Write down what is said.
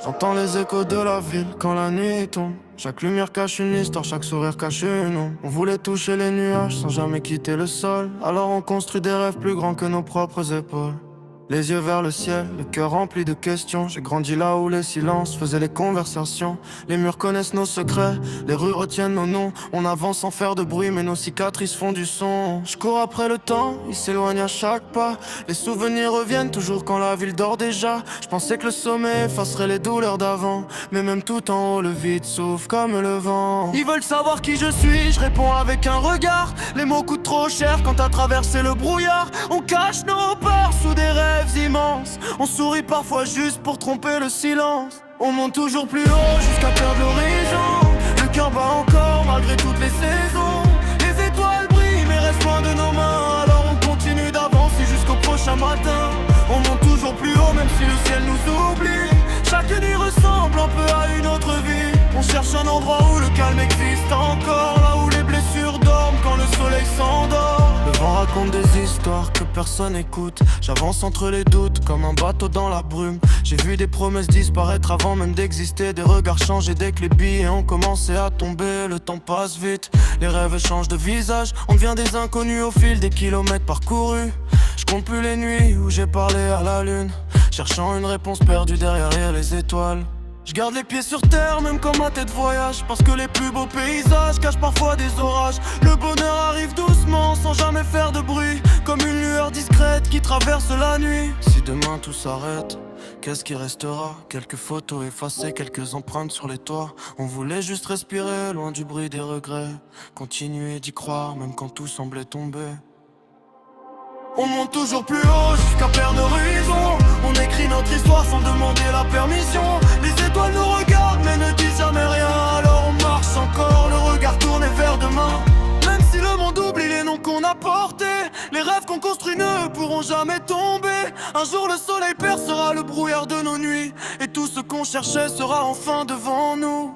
J'entends les échos de la ville quand la nuit tombe. Chaque lumière cache une histoire, chaque sourire cache une ombre. On voulait toucher les nuages sans jamais quitter le sol. Alors on construit des rêves plus grands que nos propres épaules. Les yeux vers le ciel, le cœur rempli de questions. J'ai grandi là où les silences faisaient les conversations. Les murs connaissent nos secrets, les rues retiennent nos noms. On avance sans faire de bruit mais nos cicatrices font du son. Je cours après le temps, il s'éloigne à chaque pas. Les souvenirs reviennent toujours quand la ville dort déjà. Je pensais que le sommet effacerait les douleurs d'avant, mais même tout en haut le vide souffle comme le vent. Ils veulent savoir qui je suis, je réponds avec un regard. Les mots coûtent trop cher quand t'as traversé le brouillard. On cache nos peurs sous des rêves immenses. On sourit parfois juste pour tromper le silence. On monte toujours plus haut jusqu'à perdre l'horizon. Le cœur bat encore malgré toutes les saisons. Les étoiles brillent mais restent loin de nos mains. Alors on continue d'avancer jusqu'au prochain matin. On monte toujours plus haut même si le ciel nous oublie. Chaque nuit ressemble un peu à une autre vie. On cherche un endroit où le calme existe encore. Là où les blessures dorment quand le soleil s'endort. Le vent raconte des histoires que personne écoute. J'avance entre les doutes comme un bateau dans la brume. J'ai vu des promesses disparaître avant même d'exister. Des regards changer dès que les billets ont commencé à tomber. Le temps passe vite, les rêves changent de visage. On devient des inconnus au fil des kilomètres parcourus. Je compte plus les nuits où j'ai parlé à la lune, cherchant une réponse perdue derrière les étoiles. Je garde les pieds sur terre même quand ma tête voyage, parce que les plus beaux paysages cachent parfois des orages. Le bonheur arrive doucement sans jamais faire de bruit, comme une lueur discrète qui traverse la nuit. Si demain tout s'arrête, qu'est-ce qui restera? Quelques photos effacées, quelques empreintes sur les toits. On voulait juste respirer loin du bruit des regrets, continuer d'y croire même quand tout semblait tomber. On monte toujours plus haut jusqu'à perdre l'horizon. On écrit notre histoire sans demander la permission. Les étoiles nous regardent mais ne disent jamais rien. Alors on marche encore, le regard tourné vers demain. Même si le monde oublie les noms qu'on a portés, les rêves qu'on construit ne pourront jamais tomber. Un jour le soleil percera le brouillard de nos nuits, et tout ce qu'on cherchait sera enfin devant nous.